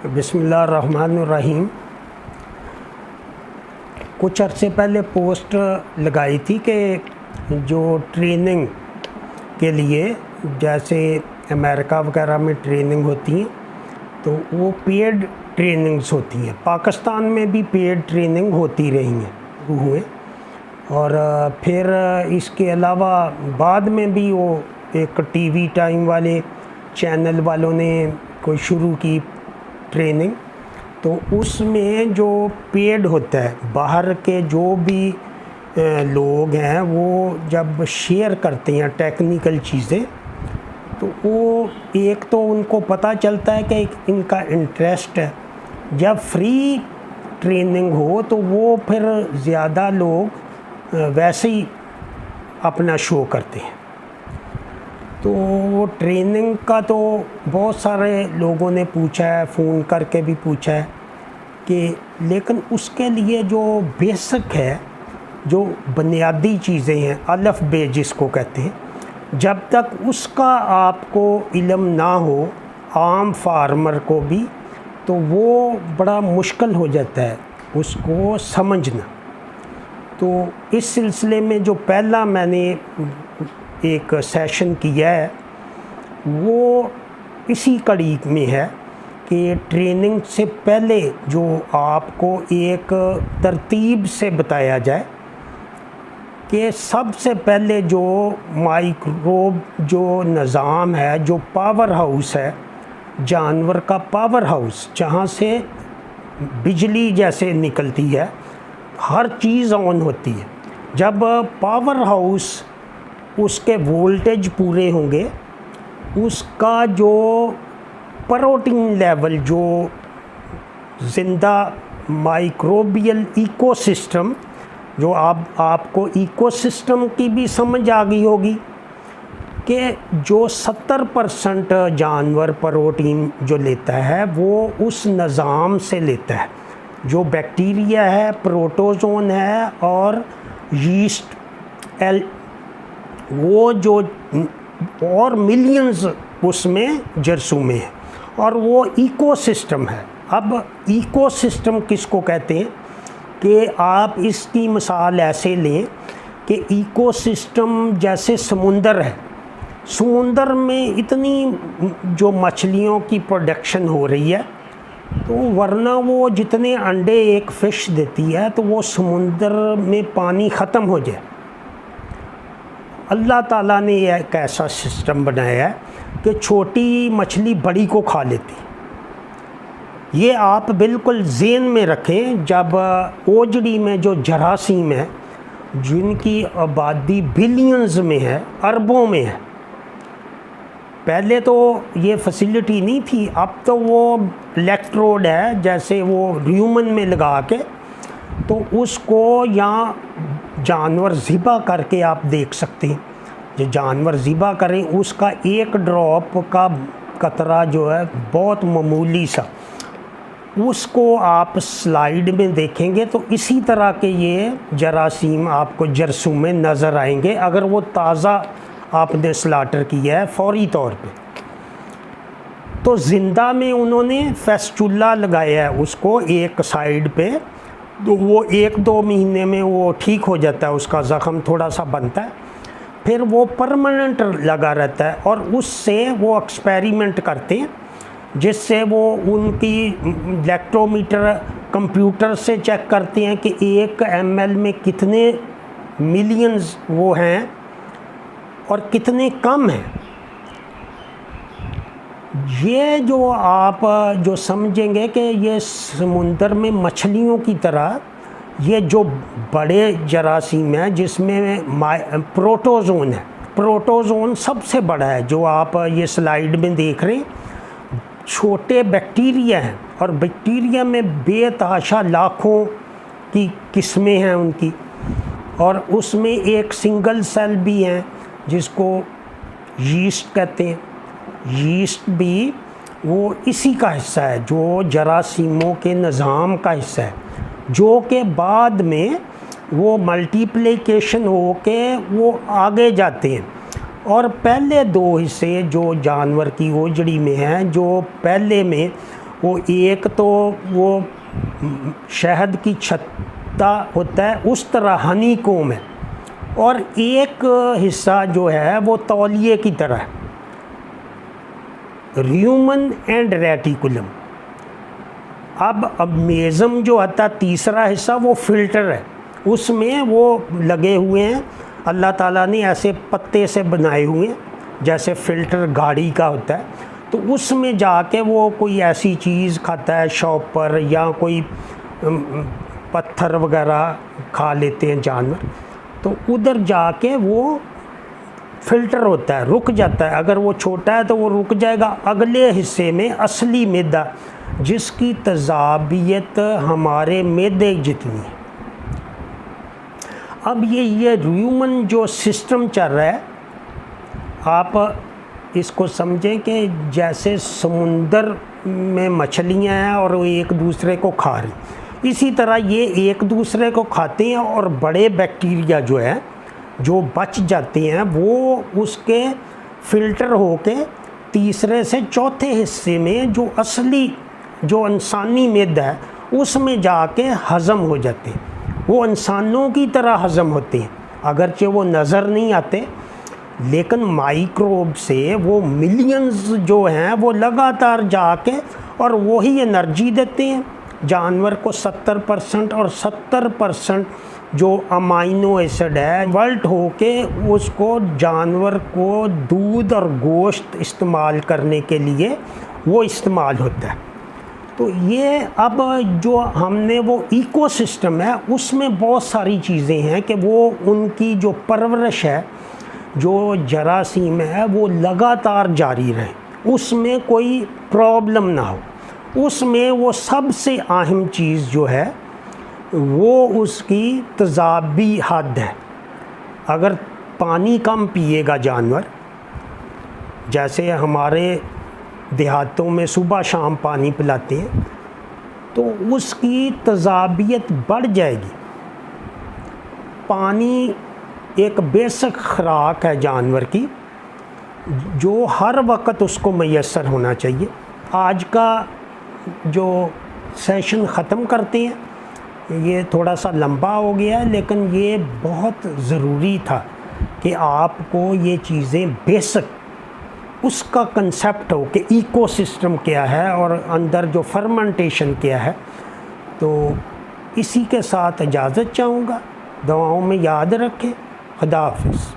बिस्मिल्लाहिर्रहमानिर्रहीम। कुछ अर्से पहले पोस्ट लगाई थी कि जो ट्रेनिंग के लिए जैसे अमेरिका वगैरह में ट्रेनिंग होती हैं तो वो पेड ट्रेनिंग्स होती हैं। पाकिस्तान में भी पेड ट्रेनिंग होती रही हैं हुए और फिर इसके अलावा बाद में भी वो एक टीवी टाइम वाले चैनल वालों ने कोई शुरू की ट्रेनिंग, तो उसमें जो पेड होता है बाहर के जो भी लोग हैं वो जब शेयर करते हैं टेक्निकल चीज़ें तो वो एक तो उनको पता चलता है कि इनका इंटरेस्ट है। जब फ्री ट्रेनिंग हो तो वो फिर ज़्यादा लोग वैसे ही अपना शो करते हैं। तो वो ट्रेनिंग का तो बहुत सारे लोगों ने पूछा है, फ़ोन करके भी पूछा है कि लेकिन उसके लिए जो बेसिक है, जो बुनियादी चीज़ें हैं, अलफ़ बे जिसको कहते हैं, जब तक उसका आपको इल्म ना हो आम फार्मर को भी, तो वो बड़ा मुश्किल हो जाता है उसको समझना। तो इस सिलसिले में जो पहला मैंने एक सेशन किया है वो इसी कड़ी में है कि ट्रेनिंग से पहले जो आपको एक तरतीब से बताया जाए कि सबसे पहले जो माइक्रोब जो निज़ाम है, जो पावर हाउस है, जानवर का पावर हाउस जहाँ से बिजली जैसे निकलती है, हर चीज़ ऑन होती है। जब पावर हाउस उसके वोल्टेज पूरे होंगे, उसका जो प्रोटीन लेवल, जो ज़िंदा माइक्रोबियल इकोसिस्टम, जो आपको इकोसिस्टम की भी समझ आ गई होगी कि जो 70% जानवर प्रोटीन जो लेता है वो उस निज़ाम से लेता है, जो बैक्टीरिया है, प्रोटोजोन है और यीस्ट वो जो और मिलियंस उसमें जरसूमें हैं और वो इकोसिस्टम है। अब इकोसिस्टम किसको कहते हैं कि आप इसकी मिसाल ऐसे लें कि इकोसिस्टम जैसे समुंदर है, समुंदर में इतनी जो मछलियों की प्रोडक्शन हो रही है, तो वरना वो जितने अंडे एक फ़िश देती है तो वो समुंदर में पानी ख़त्म हो जाए। अल्लाह ताला ने एक ऐसा सिस्टम बनाया है कि छोटी मछली बड़ी को खा लेती। ये आप बिल्कुल ज़हन में रखें। जब ओजड़ी में जो जरासीम है जिनकी आबादी बिलियंस में है, अरबों में है, पहले तो ये फैसिलिटी नहीं थी, अब तो वो इलेक्ट्रोड है जैसे वो ह्यूमन में लगा के, तो उसको यहाँ जानवर ज़िबा करके आप देख सकते हैं। जो जानवर ज़िबा करें उसका एक ड्रॉप का कतरा जो है बहुत मामूली सा, उसको आप स्लाइड में देखेंगे तो इसी तरह के ये जरासीम आपको जरसूमें नज़र आएंगे अगर वो ताज़ा आपने स्लाटर किया है फौरी तौर पे। तो ज़िंदा में उन्होंने फेस्टुला लगाया है उसको एक साइड पे, तो वो 1-2 महीने में वो ठीक हो जाता है, उसका ज़ख़म थोड़ा सा बनता है, फिर वो परमानेंट लगा रहता है। और उससे वो एक्सपेरिमेंट करते हैं जिससे वो उनकी इलेक्ट्रोमीटर कंप्यूटर से चेक करते हैं कि 1 ml में कितने मिलियंस वो हैं और कितने कम हैं। ये जो आप जो समझेंगे कि ये समुंदर में मछलियों की तरह ये जो बड़े जरासीम हैं जिसमें प्रोटोजोन है, प्रोटोजोन सबसे बड़ा है जो आप ये स्लाइड में देख रहे हैं। छोटे बैक्टीरिया हैं और बैक्टीरिया में बेतहाशा लाखों की किस्में हैं उनकी, और उसमें एक सिंगल सेल भी हैं जिसको यीस्ट कहते हैं। यीस्ट भी वो इसी का हिस्सा है जो जरासीमों के निज़ाम का हिस्सा है, जो के बाद में वो मल्टीप्लिकेशन हो के वो आगे जाते हैं। और पहले 2 हिस्से जो जानवर की ओजड़ी में हैं, जो पहले में वो एक तो वो शहद की छत्ता होता है, उस तरह हनी कोम है, और एक हिस्सा जो है वो तौलिए की तरह है, र्यूमन एंड रेटिकुलम। अब मेज़म जो आता है तीसरा हिस्सा, वो फ़िल्टर है, उसमें वो लगे हुए हैं, अल्लाह ताला ने ऐसे पत्ते से बनाए हुए हैं जैसे फ़िल्टर गाड़ी का होता है, तो उसमें जाके वो कोई ऐसी चीज़ खाता है शॉप पर, या कोई पत्थर वगैरह खा लेते हैं जानवर, तो उधर जाके वो फ़िल्टर होता है, रुक जाता है। अगर वो छोटा है तो वो रुक जाएगा, अगले हिस्से में असली मैदा जिसकी तज़ाबियत हमारे मैदे जितनी है। अब ये ह्यूमन जो सिस्टम चल रहा है, आप इसको समझें कि जैसे समुंदर में मछलियां हैं और वो एक दूसरे को खा रही, इसी तरह ये एक दूसरे को खाते हैं, और बड़े बैक्टीरिया जो है जो बच जाते हैं वो उसके फ़िल्टर होके तीसरे से चौथे हिस्से में जो असली जो इंसानी मैदा है उसमें जाके हज़म हो जाते हैं। वो इंसानों की तरह हज़म होते हैं, अगरचे वो नज़र नहीं आते, लेकिन माइक्रोब से वो मिलियंस जो हैं वो लगातार जाके और वही एनर्जी देते हैं जानवर को। 70% और 70% जो अमाइनो एसिड है वल्ट होके उसको जानवर को दूध और गोश्त इस्तेमाल करने के लिए वो इस्तेमाल होता है। तो ये अब जो हमने वो इकोसिस्टम है उसमें बहुत सारी चीज़ें हैं कि वो उनकी जो परवरिश है, जो जरासीम है, वो लगातार जारी रहे, उसमें कोई प्रॉब्लम ना हो। उसमें वो सबसे अहम चीज़ जो है वो उसकी तज़ाबी हद है। अगर पानी कम पिएगा जानवर, जैसे हमारे देहातों में सुबह शाम पानी पिलाते हैं, तो उसकी तज़ाबियत बढ़ जाएगी। पानी एक बेसिक खुराक है जानवर की जो हर वक्त उसको मैसर होना चाहिए। आज का जो सेशन ख़त्म करते हैं, ये थोड़ा सा लंबा हो गया है, लेकिन ये बहुत ज़रूरी था कि आपको ये चीज़ें बेसिक उसका कंसेप्ट हो कि इकोसिस्टम क्या है और अंदर जो फर्मेंटेशन क्या है। तो इसी के साथ इजाज़त चाहूँगा, दुआओं में याद रखें। खुदा हाफिज़।